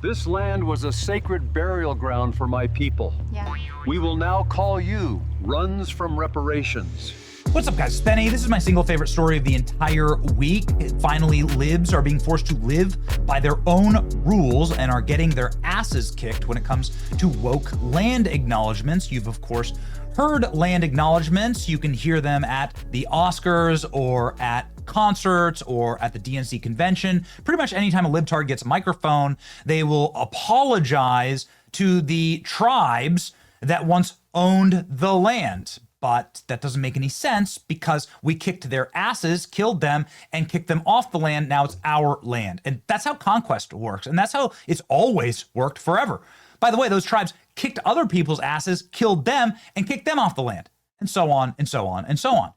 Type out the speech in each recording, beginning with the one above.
This land was a sacred burial ground for my people. Yeah. We will now call you Runs from Reparations. What's up, guys? It's Benny. This is my single favorite story of the entire week. Finally, libs are being forced to live by their own rules and are getting their asses kicked when it comes to woke land acknowledgments. You've, of course, heard land acknowledgments. You can hear them at the Oscars or at concerts or at the DNC convention. Pretty much anytime a libtard gets a microphone, they will apologize to the tribes that once owned the land. But that doesn't make any sense because we kicked their asses, killed them, and kicked them off the land. Now it's our land. And that's how conquest works. And that's how it's always worked forever. By the way, those tribes kicked other people's asses, killed them, and kicked them off the land. And so on, and so on, and so on.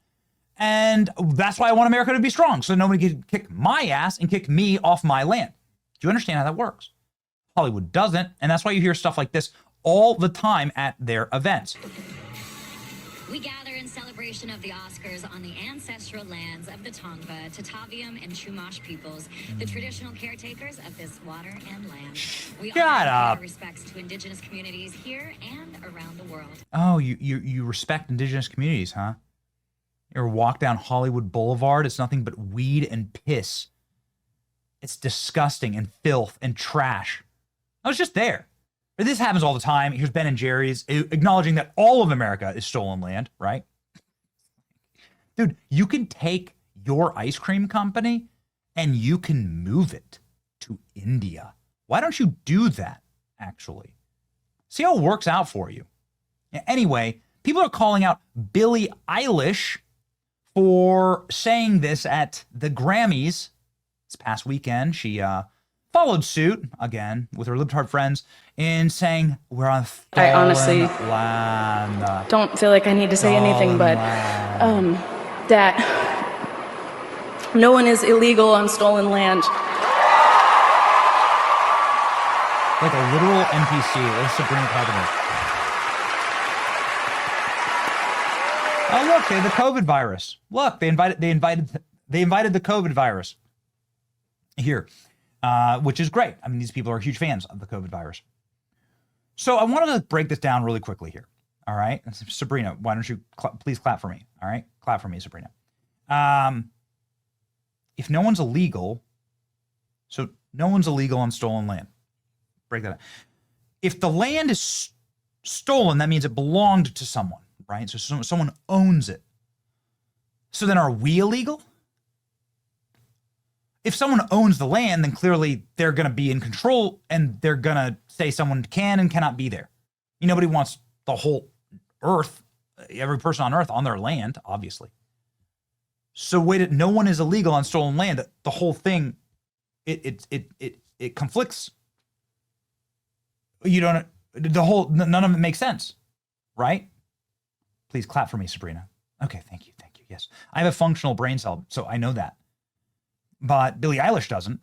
And that's why I want America to be strong, so nobody can kick my ass and kick me off my land. Do you understand how that works? Hollywood doesn't, and that's why you hear stuff like this all the time at their events. We gather in celebration of the Oscars on the ancestral lands of the Tongva, Tataviam, and Chumash peoples, the traditional caretakers of this water and land. We Shut honor up. our respects to indigenous communities here and around the world. Oh, you respect indigenous communities, huh? You ever walk down Hollywood Boulevard? It's nothing but weed and piss. It's disgusting and filth and trash. I was just there. This happens all the time. Here's Ben and Jerry's acknowledging that all of America is stolen land, right? Dude, you can take your ice cream company and you can move it to India. Why don't you do that, actually? See how it works out for you. Anyway, people are calling out Billie Eilish for saying this at the Grammys this past weekend. She followed suit, again, with her libtard friends in saying, we're on stolen I honestly land. don't feel like I need to say anything, but that no one is illegal on stolen land. Like a literal NPC. There's Sabrina Carpenter. Oh, look, they have the COVID virus. Look, they invited the COVID virus here, which is great. I mean, these people are huge fans of the COVID virus. So I wanted to break this down really quickly here. All right, Sabrina, why don't you please clap for me? All right, clap for me, Sabrina. If no one's illegal, so no one's illegal on stolen land. Break that down. If the land is stolen, that means it belonged to someone, right? So someone owns it. So then are we illegal? If someone owns the land, then clearly they're going to be in control and they're going to say someone can and cannot be there. Nobody wants the whole earth, every person on earth on their land, obviously. So no one is illegal on stolen land. The whole thing, it conflicts. None of it makes sense, right? Please clap for me, Sabrina. Okay, thank you. Yes, I have a functional brain cell, so I know that. But Billie Eilish doesn't.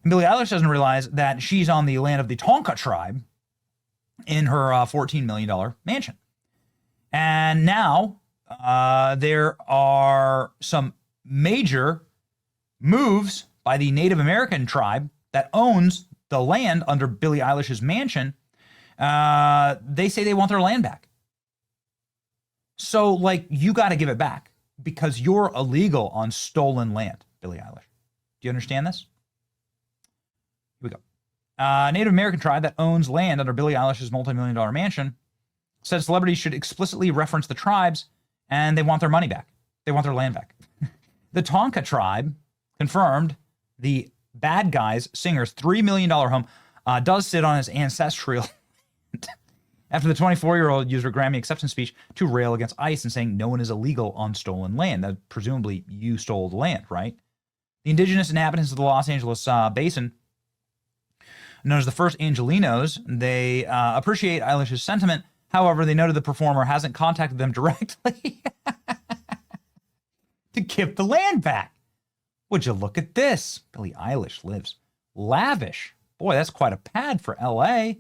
And Billie Eilish doesn't realize that she's on the land of the Tonka tribe in her $14 million mansion. And now there are some major moves by the Native American tribe that owns the land under Billie Eilish's mansion. They say they want their land back. So, you got to give it back because you're illegal on stolen land, Billie Eilish. Do you understand this? Here we go. Native American tribe that owns land under Billie Eilish's multi-million-dollar mansion said celebrities should explicitly reference the tribes and they want their money back. They want their land back. The Tonka tribe confirmed the Bad Guys singer's $3 million home does sit on his ancestral land after the 24-year-old used her Grammy acceptance speech to rail against ICE and saying no one is illegal on stolen land. That presumably you stole the land, right? The indigenous inhabitants of the Los Angeles basin, known as the First Angelinos, they appreciate Eilish's sentiment. However, they noted the performer hasn't contacted them directly to give the land back. Would you look at this? Billie Eilish lives lavish. Boy, that's quite a pad for LA.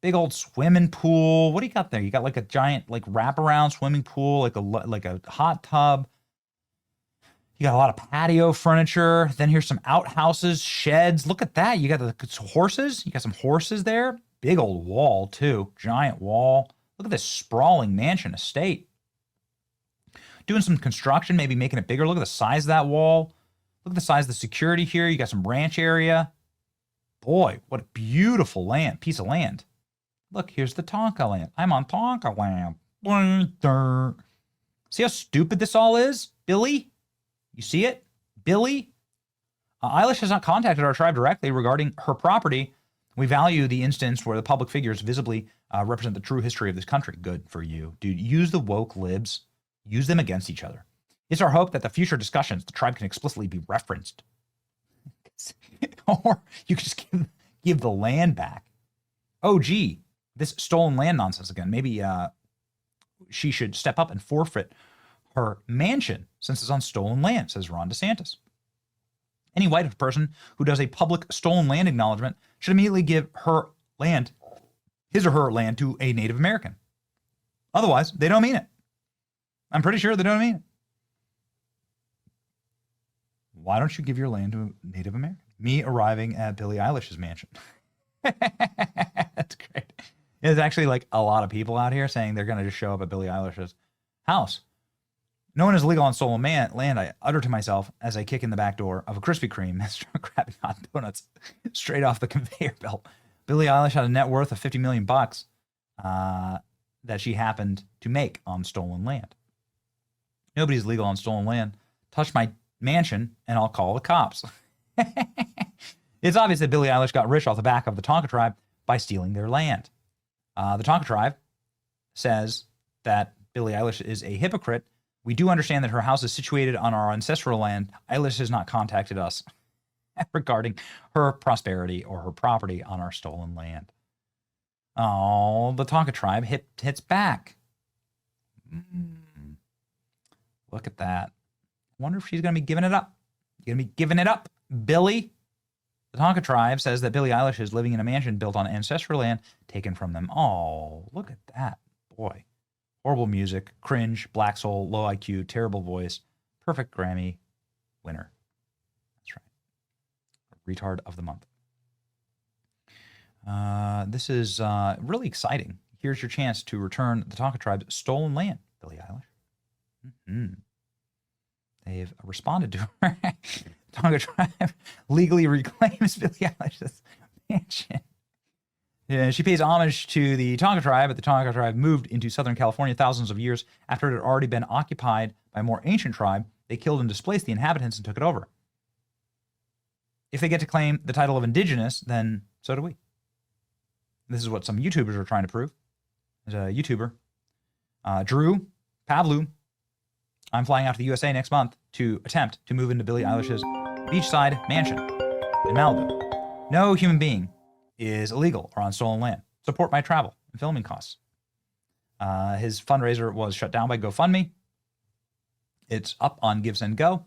Big old swimming pool. What do you got there? You got like a giant wraparound swimming pool, like a hot tub. You got a lot of patio furniture. Then here's some outhouses, sheds. Look at that. You got the horses. You got some horses there. Big old wall, too. Giant wall. Look at this sprawling mansion estate. Doing some construction, maybe making it bigger. Look at the size of that wall. Look at the size of the security here. You got some ranch area. Boy, what a beautiful piece of land. Look, here's the Tonka land. I'm on Tonka land. See how stupid this all is, Billie? You see it? Billie? Eilish has not contacted our tribe directly regarding her property. We value the instance where the public figures visibly represent the true history of this country. Good for you. Dude, use the woke libs. Use them against each other. It's our hope that the future discussions, the tribe can explicitly be referenced. Or you can just give the land back. Oh, gee, this stolen land nonsense again. Maybe she should step up and forfeit her mansion since it's on stolen land, says Ron DeSantis. Any white person who does a public stolen land acknowledgement should immediately give her land, his or her land, to a Native American. Otherwise, they don't mean it. I'm pretty sure they don't mean it. Why don't you give your land to a Native American? Me arriving at Billie Eilish's mansion. That's great. There's actually like a lot of people out here saying they're going to just show up at Billie Eilish's house. No one is illegal on stolen land, I utter to myself as I kick in the back door of a Krispy Kreme and start grabbing hot donuts straight off the conveyor belt. Billie Eilish had a net worth of $50 million that she happened to make on stolen land. Nobody's legal on stolen land. Touch my mansion and I'll call the cops. It's obvious that Billie Eilish got rich off the back of the Tonka tribe by stealing their land. The Tonka tribe says that Billie Eilish is a hypocrite. We do understand that her house is situated on our ancestral land. Eilish has not contacted us regarding her prosperity or her property on our stolen land. Oh, the Tonka tribe hits back. Look at that. I wonder if she's going to be giving it up. You're going to be giving it up, Billie? The Tonka tribe says that Billie Eilish is living in a mansion built on ancestral land taken from them. Oh, look at that. Boy. Horrible music, cringe, black soul, low IQ, terrible voice, perfect Grammy winner. That's right. Retard of the month. This is really exciting. Here's your chance to return the Tonka tribe's stolen land, Billie Eilish. They've responded to her. Tonga tribe legally reclaims Billie Eilish's mansion. Yeah, she pays homage to the Tonga tribe, but the Tonga tribe moved into Southern California thousands of years after it had already been occupied by a more ancient tribe. They killed and displaced the inhabitants and took it over. If they get to claim the title of indigenous, then so do we. This is what some YouTubers are trying to prove. There's a YouTuber, Drew Pavlu. I'm flying out to the USA next month to attempt to move into Billie Eilish's beachside mansion in Malibu. No human being is illegal or on stolen land. Support my travel and filming costs. His fundraiser was shut down by GoFundMe. It's up on GiveSendGo.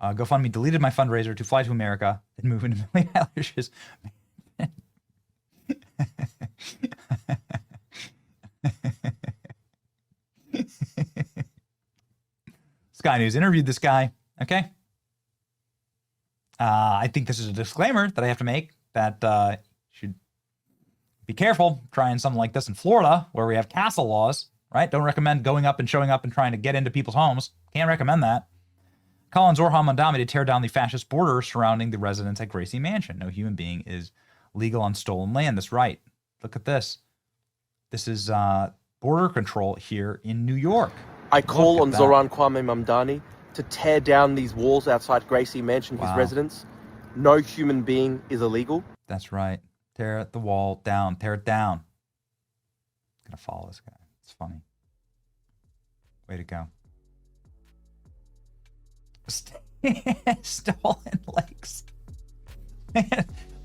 GoFundMe deleted my fundraiser to fly to America and move into Billie Eilish's Sky News interviewed this guy. Okay. I think this is a disclaimer that I have to make that you should be careful trying something like this in Florida where we have castle laws, right? Don't recommend going up and showing up and trying to get into people's homes. Can't recommend that. Collins Orhan Mandami to tear down the fascist border surrounding the residence at Gracie Mansion. No human being is legal on stolen land. That's right. Look at this. This is border control here in New York. I call on Zoran Kwame Mamdani to tear down these walls outside Gracie Mansion, his residence. No human being is illegal. That's right. Tear the wall down. Tear it down. I'm going to follow this guy. It's funny. Way to go. Stolen lakes.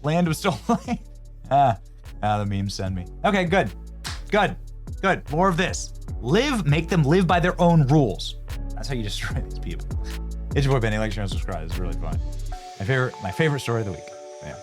Land was stolen. The memes send me. Okay, good. Good. Good. More of this. Make them live by their own rules. That's how you destroy these people. It's your boy Benny. Like, share, and subscribe. It's really fun. My favorite story of the week. Yeah.